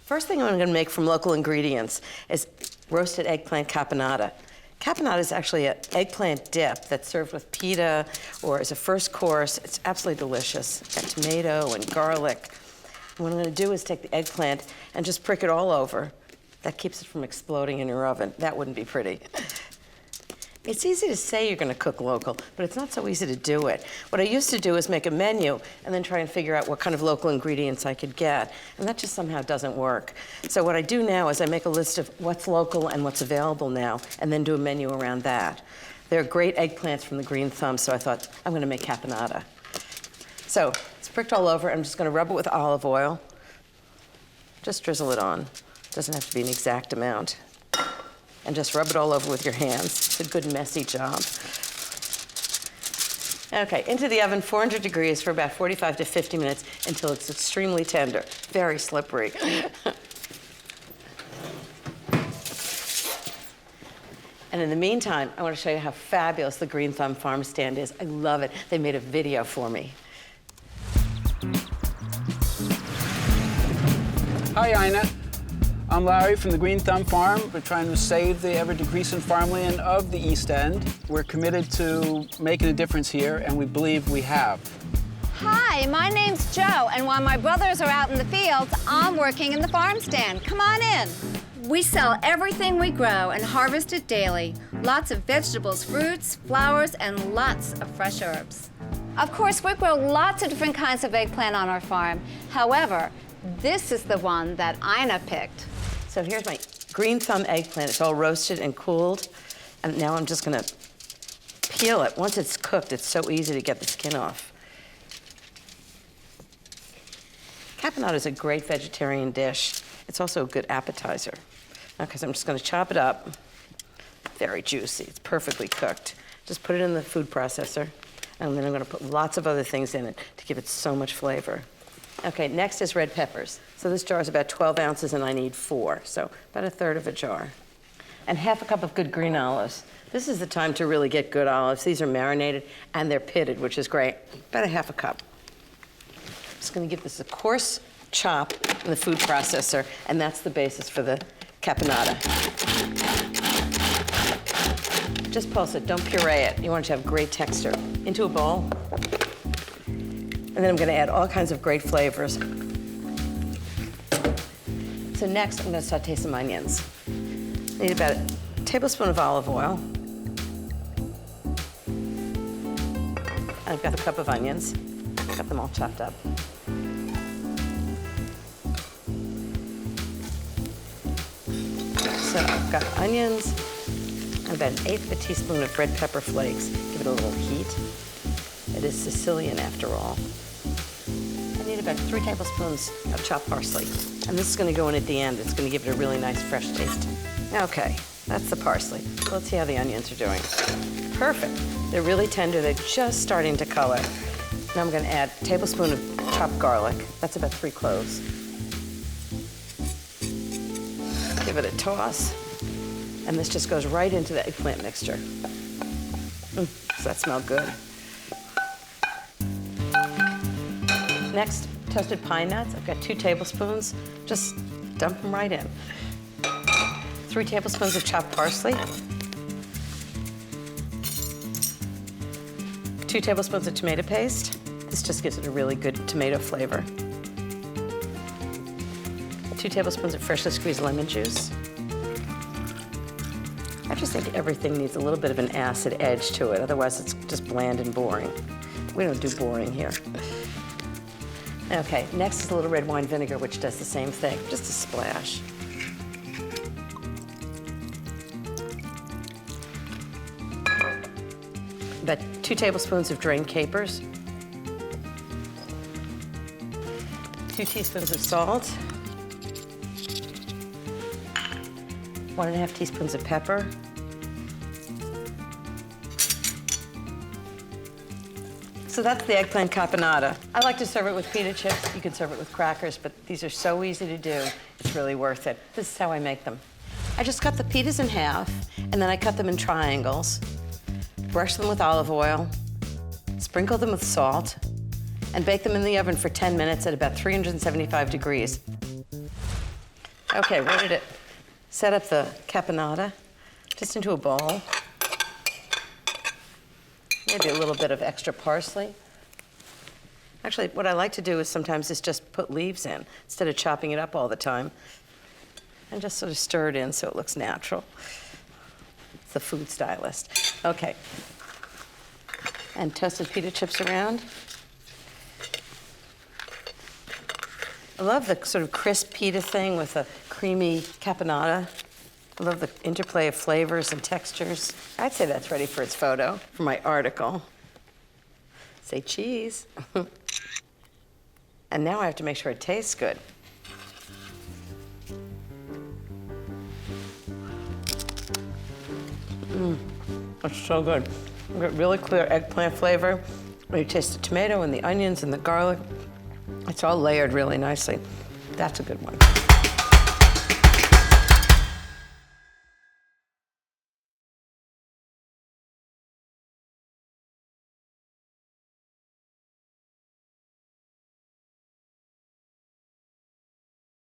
First thing I'm gonna make from local ingredients is roasted eggplant caponata. Caponata is actually an eggplant dip that's served with pita or as a first course. It's absolutely delicious. It's got tomato and garlic. And what I'm gonna do is take the eggplant and just prick it all over. That keeps it from exploding in your oven. That wouldn't be pretty. It's easy to say you're gonna cook local, but it's not so easy to do it. What I used to do is make a menu and then try and figure out what kind of local ingredients I could get, and that just somehow doesn't work. So what I do now is I make a list of what's local and what's available now, and then do a menu around that. There are great eggplants from the Green Thumb, so I thought, I'm gonna make caponata. So it's pricked all over. I'm just gonna rub it with olive oil. Just drizzle it on. Doesn't have to be an exact amount. And just rub it all over with your hands. It's a good messy job. Okay, into the oven, 400 degrees for about 45 to 50 minutes until it's extremely tender, very slippery. And in the meantime, I want to show you how fabulous the Green Thumb farm stand is. I love it. They made a video for me. Hi, Ina. I'm Larry from the Green Thumb Farm. We're trying to save the ever-decreasing farmland of the East End. We're committed to making a difference here, and we believe we have. Hi, my name's Jo, and while my brothers are out in the fields, I'm working in the farm stand. Come on in. We sell everything we grow and harvest it daily. Lots of vegetables, fruits, flowers, and lots of fresh herbs. Of course, we grow lots of different kinds of eggplant on our farm. However, this is the one that Ina picked. So here's my Green Thumb eggplant. It's all roasted and cooled. And now I'm just gonna peel it. Once it's cooked, it's so easy to get the skin off. Caponata is a great vegetarian dish. It's also a good appetizer. Okay, so I'm just gonna chop it up. Very juicy, it's perfectly cooked. Just put it in the food processor, and then I'm gonna put lots of other things in it to give it so much flavor. Okay, next is red peppers. So this jar is about 12 ounces and I need 4, so about a third of a jar. And half a cup of good green olives. This is the time to really get good olives. These are marinated and they're pitted, which is great. About a half a cup. Just gonna give this a coarse chop in the food processor, and that's the basis for the caponata. Just pulse it, don't puree it. You want it to have great texture. Into a bowl. And then I'm gonna add all kinds of great flavors. So next, I'm gonna saute some onions. I need about a tablespoon of olive oil. I've got a cup of onions. Got them all chopped up. So I've got onions, and about 1/8 of a teaspoon of red pepper flakes. Give it a little heat. It is Sicilian after all. I need about 3 tablespoons of chopped parsley. And this is gonna go in at the end. It's gonna give it a really nice fresh taste. Okay, that's the parsley. Let's see how the onions are doing. Perfect. They're really tender. They're just starting to color. Now I'm gonna add a tablespoon of chopped garlic. That's about 3 cloves. Give it a toss. And this just goes right into the eggplant mixture. Does that smell good? Next, toasted pine nuts. I've got 2 tablespoons. Just dump them right in. 3 tablespoons of chopped parsley. 2 tablespoons of tomato paste. This just gives it a really good tomato flavor. 2 tablespoons of freshly squeezed lemon juice. I just think everything needs a little bit of an acid edge to it, otherwise it's just bland and boring. We don't do boring here. Okay, next is a little red wine vinegar, which does the same thing, just a splash. About 2 tablespoons of drained capers. 2 teaspoons of salt. 1½ teaspoons of pepper. So that's the eggplant caponata. I like to serve it with pita chips. You can serve it with crackers, but these are so easy to do, it's really worth it. This is how I make them. I just cut the pitas in half, and then I cut them in triangles, brush them with olive oil, sprinkle them with salt, and bake them in the oven for 10 minutes at about 375 degrees. Okay, ready to set up the caponata just into a bowl. Maybe a little bit of extra parsley. Actually, what I like to do is sometimes just put leaves in instead of chopping it up all the time. And just sort of stir it in so it looks natural. It's the food stylist. Okay. And toasted pita chips around. I love the sort of crisp pita thing with a creamy caponata. I love the interplay of flavors and textures. I'd say that's ready for its photo, for my article. Say cheese. And now I have to make sure it tastes good. It's so good. You get really clear eggplant flavor. You taste the tomato and the onions and the garlic. It's all layered really nicely. That's a good one.